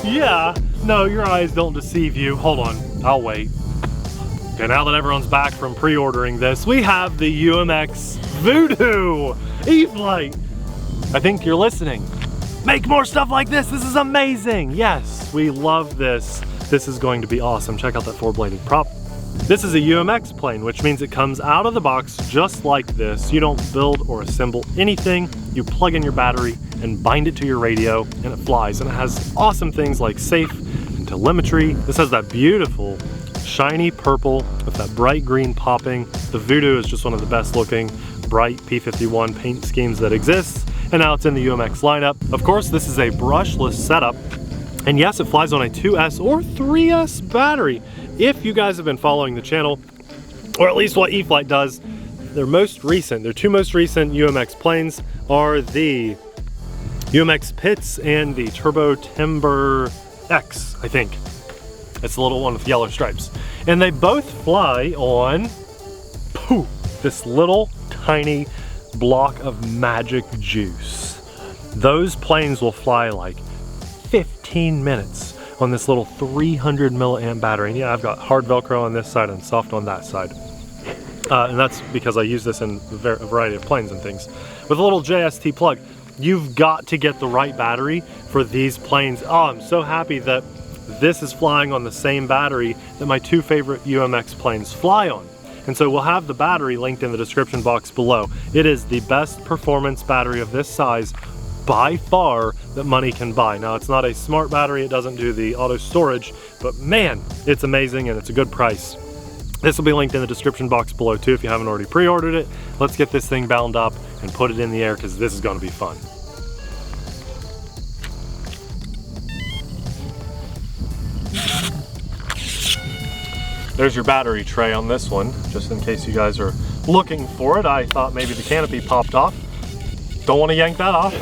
Yeah. No, your eyes don't deceive you. Hold on, I'll wait. Okay, now that everyone's back from pre-ordering this, we have the UMX Voodoo E-Flite. I think you're listening. Make more stuff like this. This is amazing. Yes, we love this. This is going to be awesome. Check out that four-bladed prop. This is a UMX plane, which means it comes out of the box just like this. You don't build or assemble anything. You plug in your battery and bind it to your radio and it flies. And it has awesome things like safe and telemetry. This has that beautiful shiny purple with that bright green popping. The Voodoo is just one of the best looking bright P51 paint schemes that exists. And now it's in the UMX lineup. Of course, this is a brushless setup. And yes, it flies on a 2S or 3S battery. If you guys have been following the channel, or at least what E-Flite does, their two most recent UMX planes are the UMX Pits and the Turbo Timber X, I think. It's the little one with yellow stripes. And they both fly on this little tiny block of magic juice. Those planes will fly like 15 minutes on this little 300 milliamp battery. And yeah, I've got hard Velcro on this side and soft on that side. And that's because I use this in a variety of planes and things. With a little JST plug, you've got to get the right battery for these planes. Oh, I'm so happy that this is flying on the same battery that my two favorite UMX planes fly on. And so we'll have the battery linked in the description box below. It is the best performance battery of this size by far that money can buy. Now, it's not a smart battery, it doesn't do the auto storage, but man, it's amazing and it's a good price. This will be linked in the description box below too if you haven't already pre-ordered it. Let's get this thing bound up and put it in the air because this is going to be fun. There's your battery tray on this one, just in case you guys are looking for it. I thought maybe the canopy popped off. Don't want to yank that off.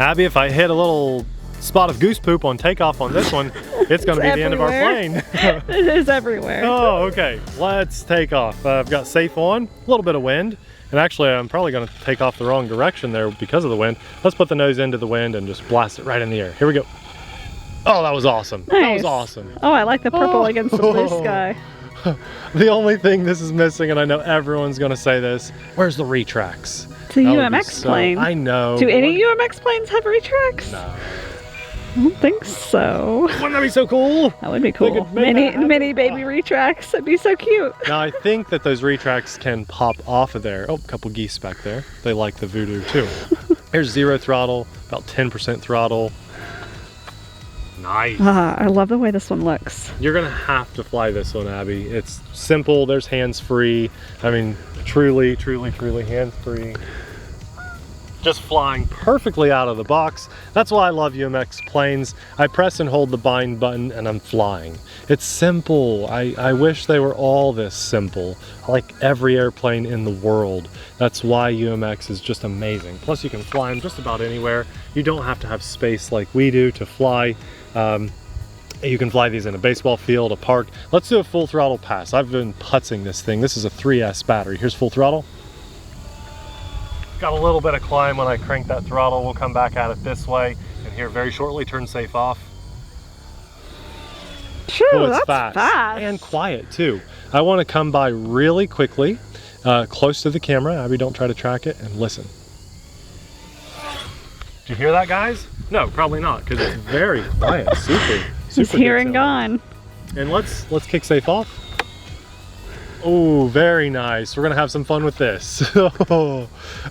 Abby, if I hit a little spot of goose poop on takeoff on this one, it's going to be the end of our plane. It is everywhere. Oh, okay. Let's take off. I've got safe on, a little bit of wind. And actually, I'm probably going to take off the wrong direction there because of the wind. Let's put the nose into the wind and just blast it right in the air. Here we go. Oh, that was awesome. Nice. That was awesome. Oh, I like the purple against the blue sky. The only thing this is missing, and I know everyone's going to say this, where's the retracts? It's a UMX plane. I know. Do any UMX planes have retracts? No. I don't think so. Wouldn't that be so cool? That would be cool. Mini baby retracts. That'd be so cute. Now, I think that those retracts can pop off of there. Oh, a couple geese back there. They like the Voodoo too. Here's 0 throttle, about 10% throttle. Nice. I love the way this one looks. You're gonna have to fly this one, Abby. It's simple, there's hands-free. I mean, truly hands-free. Just flying perfectly out of the box. That's why I love UMX planes. I press and hold the bind button and I'm flying. It's simple. I wish they were all this simple, like every airplane in the world. That's why UMX is just amazing. Plus you can fly them just about anywhere. You don't have to have space like we do to fly. You can fly these in a baseball field, a park. Let's do a full throttle pass. I've been putzing this thing. This is a 3S battery. Here's full throttle. Got a little bit of climb when I crank that throttle. We'll come back at it this way, and here very shortly, turn safe off. True, that's fast. And quiet too. I want to come by really quickly, close to the camera. Abby, don't try to track it, and listen. Did you hear that, guys? No, probably not, because it's very quiet. Super It's here and gone. And let's kick safe off. Oh, very nice. We're gonna have some fun with this.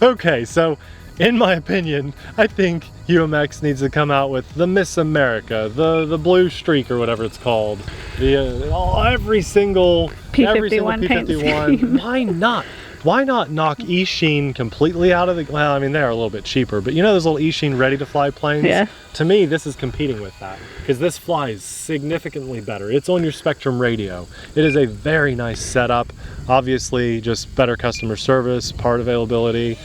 Okay, so in my opinion, I think UMX needs to come out with the Miss America, the blue streak or whatever it's called. Every single P51. Why not? Why not knock E-Sheen completely out of the, well, I mean, they're a little bit cheaper, but you know those little E-Sheen ready-to-fly planes? Yeah. To me, this is competing with that, because this flies significantly better. It's on your Spektrum radio. It is a very nice setup. Obviously, just better customer service, part availability,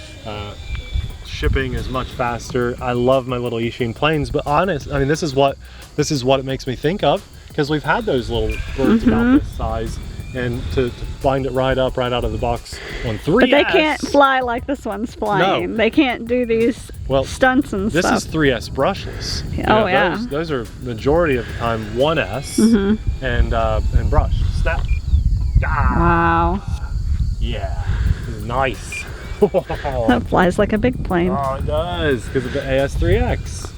shipping is much faster. I love my little E-Sheen planes, but honest, I mean, this is what it makes me think of, because we've had those little birds about this size and to bind it right up, right out of the box on 3S. But they can't fly like this one's flying. No. They can't do these stunts and this stuff. Is 3S brushless. Oh, yeah. Those are majority of the time 1S and brush. Snap. Wow. Yeah. Nice. That flies like a big plane. Oh, it does, because of the AS3X.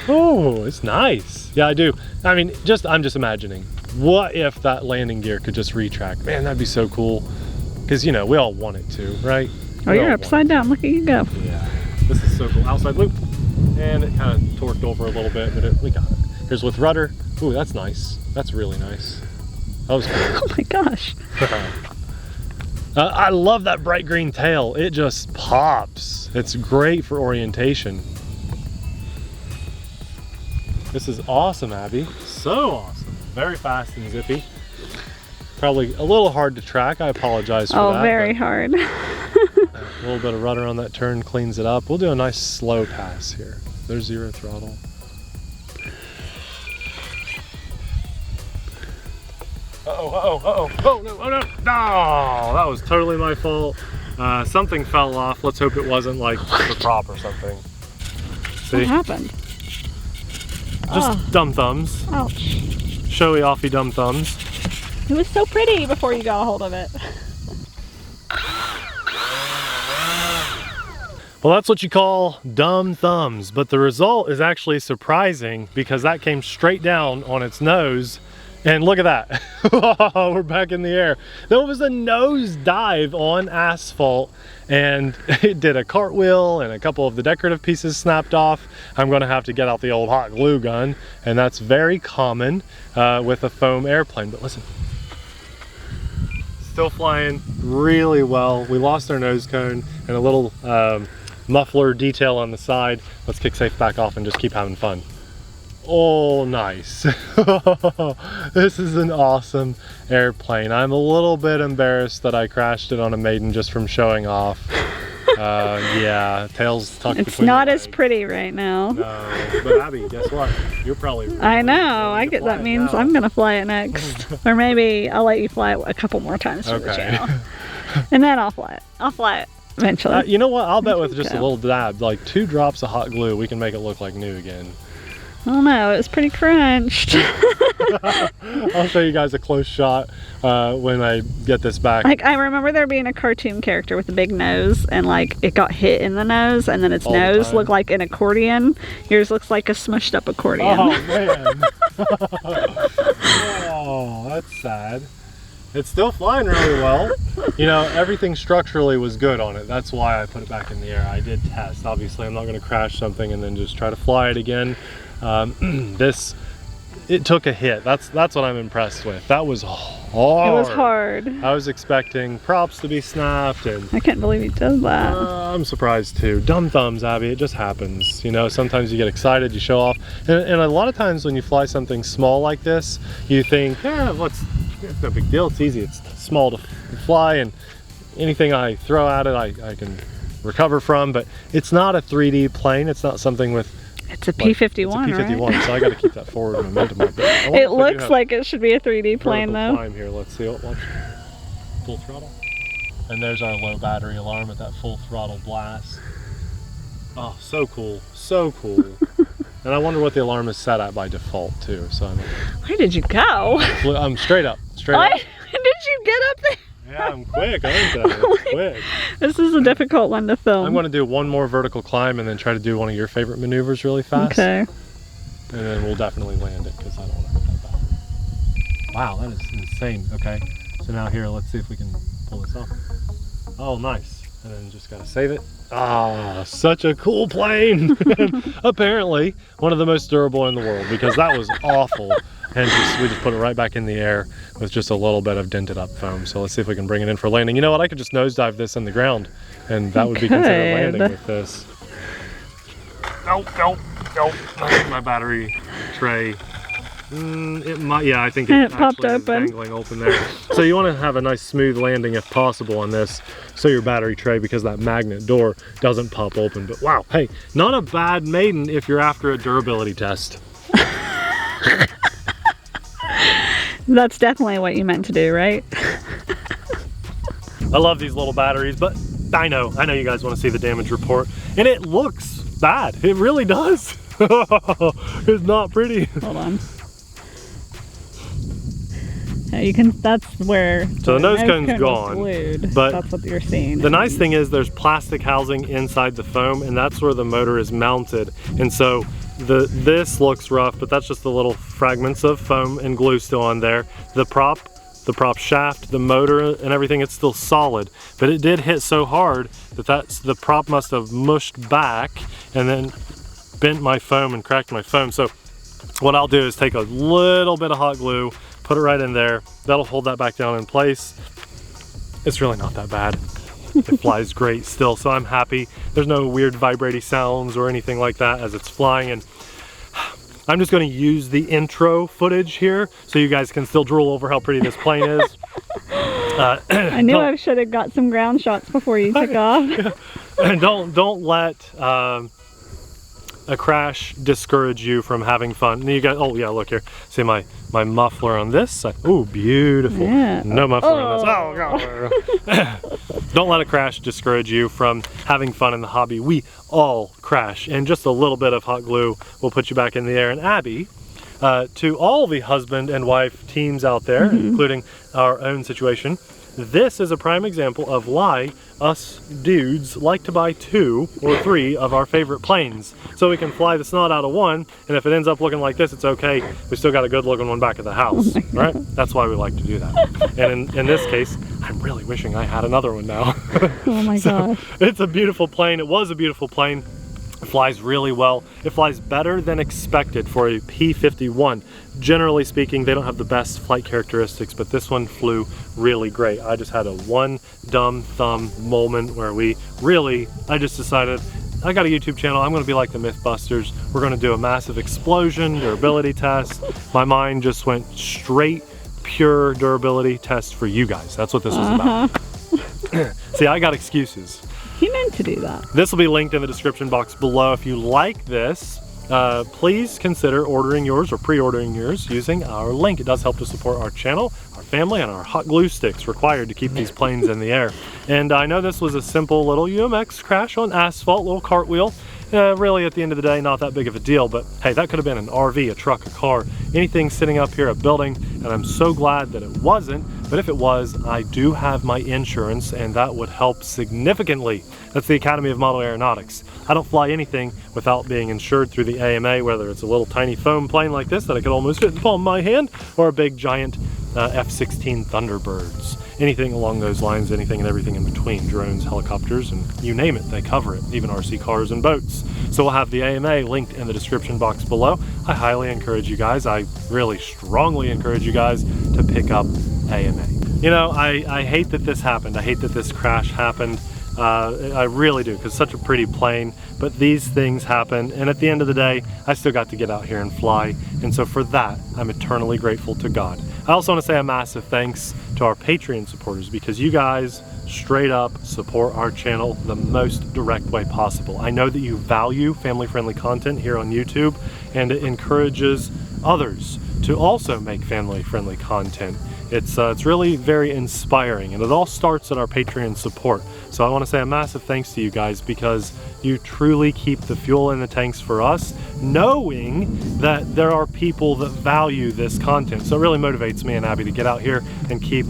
Oh, it's nice. Yeah, I do. I mean, I'm just imagining. What if that landing gear could just retract? Man, that'd be so cool. Because, you know, we all want it to, right? Oh, you're upside down. Look at you go. Yeah. This is so cool. Outside loop. And it kind of torqued over a little bit, but we got it. Here's with rudder. Ooh, that's nice. That's really nice. That was cool. Oh my gosh. I love that bright green tail. It just pops. It's great for orientation. This is awesome, Abby. So awesome. Very fast and zippy. Probably a little hard to track. I apologize for that. Oh, very hard. A little bit of rudder on that turn cleans it up. We'll do a nice slow pass here. There's 0 throttle. Oh no, oh no. No, that was totally my fault. Something fell off. Let's hope it wasn't like the prop or something. See? What happened? Just dumb thumbs. Ouch. Showy offy dumb thumbs. It was so pretty before you got a hold of it. Well, that's what you call dumb thumbs, but the result is actually surprising because that came straight down on its nose. And look at that. We're back in the air. There was a nose dive on asphalt and it did a cartwheel and a couple of the decorative pieces snapped off. I'm gonna have to get out the old hot glue gun, and that's very common with a foam airplane. But listen, still flying really well. We lost our nose cone and a little muffler detail on the side. Let's kick safe back off and just keep having fun. Oh, nice. This is an awesome airplane. I'm a little bit embarrassed that I crashed it on a Maiden just from showing off. Yeah, tail's tucked between. It's not as pretty right now. No, but Abby, guess what? You're probably. I know. I get that means I'm gonna fly it next, or maybe I'll let you fly it a couple more times for the channel, and then I'll fly it. I'll fly it eventually. You know what? I'll bet with just a little dab, like 2 drops of hot glue, we can make it look like new again. Oh no, it was pretty crunched. I'll show you guys a close shot when I get this back. Like, I remember there being a cartoon character with a big nose, and like it got hit in the nose, and then its nose looked like an accordion. Yours looks like a smushed up accordion. Oh man. Oh, that's sad. It's still flying really well. You know, everything structurally was good on it. That's why I put it back in the air. I did test. Obviously, I'm not going to crash something and then just try to fly it again. It took a hit. That's what I'm impressed with. That was hard. It was hard. I was expecting props to be snapped, and I can't believe he does that. I'm surprised too. Dumb thumbs, Abby. It just happens. You know, sometimes you get excited, you show off, and a lot of times when you fly something small like this, you think, yeah, it's no big deal. It's easy. It's small to fly, and anything I throw at it, I can recover from. But it's not a 3D plane. It's not something with. It's a P51, it's a P51, right? so I got to keep that forward momentum. It looks like it should be a 3D plane, though. Climb here. Let's see. Watch. Full throttle. And there's our low battery alarm at that full throttle blast. Oh, so cool. So cool. And I wonder what the alarm is set at by default, too. So Where did you go? I'm straight up. Straight up. When did you get up there? Yeah, I'm quick, aren't I? It's quick. This is a difficult one to film. I'm going to do one more vertical climb and then try to do one of your favorite maneuvers really fast. Okay. And then we'll definitely land it because I don't want to hurt that battery. Wow, that is insane. Okay, so now here, let's see if we can pull this off. Oh, nice. And then just got to save it. Ah, such a cool plane. Apparently, one of the most durable in the world because that was awful. And we just put it right back in the air with just a little bit of dented up foam. So let's see if we can bring it in for landing. You know what? I could just nosedive this in the ground, and that would be considered landing with this. Nope. My battery tray. It might. Yeah, I think it popped open. Dangling open there. So you want to have a nice smooth landing if possible on this, so your battery tray, because that magnet door doesn't pop open. But wow, hey, not a bad Maiden if you're after a durability test. That's definitely what you meant to do, right? I love these little batteries, but I know you guys want to see the damage report, and it looks bad. It really does. It's not pretty. Hold on. Yeah, you can. That's where. So the nose cone's gone, glued, but that's what you're seeing. The nice thing is there's plastic housing inside the foam, and that's where the motor is mounted. And so this looks rough, but that's just the little fragments of foam and glue still on there. The prop shaft, the motor and everything, it's still solid, but it did hit so hard that the prop must have mushed back and then bent my foam and cracked my foam. So what I'll do is take a little bit of hot glue, put it right in there. That'll hold that back down in place. It's really not that bad. It flies great still, so I'm happy. There's no weird vibrating sounds or anything like that as it's flying. And I'm just going to use the intro footage here so you guys can still drool over how pretty this plane is. I knew I should have got some ground shots before you took off. And don't let a crash discourage you from having fun. And you got, oh yeah, look here. See my muffler on this side. Oh, beautiful. Yeah. No muffler on this. Oh god. Don't let a crash discourage you from having fun in the hobby. We all crash, and just a little bit of hot glue will put you back in the air. And Abby, to all the husband and wife teams out there, including our own situation, this is a prime example of why us dudes like to buy 2 or 3 of our favorite planes, so we can fly the snot out of one, and if it ends up looking like this, it's okay. We still got a good looking one back at the house, right? That's why we like to do that. And in this case, I'm really wishing I had another one now. Oh my gosh. It's a beautiful plane. It was a beautiful plane. It flies really well. It flies better than expected for a P51. Generally speaking, they don't have the best flight characteristics, but this one flew really great. I just had a one dumb thumb moment where I just decided, I got a YouTube channel, I'm gonna be like the Mythbusters. We're gonna do a massive explosion durability test. My mind just went straight, pure durability test for you guys. That's what this was about. See, I got excuses. You meant to do that. This will be linked in the description box below. If you like this, please consider ordering yours or pre-ordering yours using our link. It does help to support our channel, our family, and our hot glue sticks required to keep these planes in the air. And I know this was a simple little UMX crash on asphalt, little cartwheel. Really, at the end of the day, not that big of a deal, but hey, that could have been an RV, a truck, a car, anything sitting up here, a building, and I'm so glad that it wasn't. But if it was, I do have my insurance, and that would help significantly. That's the Academy of Model Aeronautics. I don't fly anything without being insured through the AMA, whether it's a little tiny foam plane like this that I could almost fit in the palm of my hand, or a big giant F-16 Thunderbirds. Anything along those lines, anything and everything in between, drones, helicopters, and you name it, they cover it, even RC cars and boats. So we'll have the AMA linked in the description box below. I highly encourage you guys, I really strongly encourage you guys to pick up AMA. You know, I hate that this happened. I hate that this crash happened. I really do, because it's such a pretty plane, but these things happen, and at the end of the day, I still got to get out here and fly, and so for that, I'm eternally grateful to God. I also want to say a massive thanks to our Patreon supporters, because you guys straight up support our channel the most direct way possible. I know that you value family-friendly content here on YouTube, and it encourages others to also make family-friendly content. It's really very inspiring, and it all starts at our Patreon support. So I want to say a massive thanks to you guys, because you truly keep the fuel in the tanks for us, knowing that there are people that value this content. So it really motivates me and Abby to get out here and keep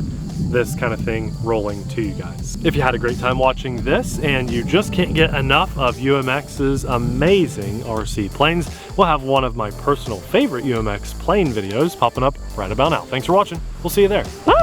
this kind of thing rolling to you guys. If you had a great time watching this and you just can't get enough of UMX's amazing RC planes, we'll have one of my personal favorite UMX plane videos popping up right about now. Thanks for watching. We'll see you there. Bye.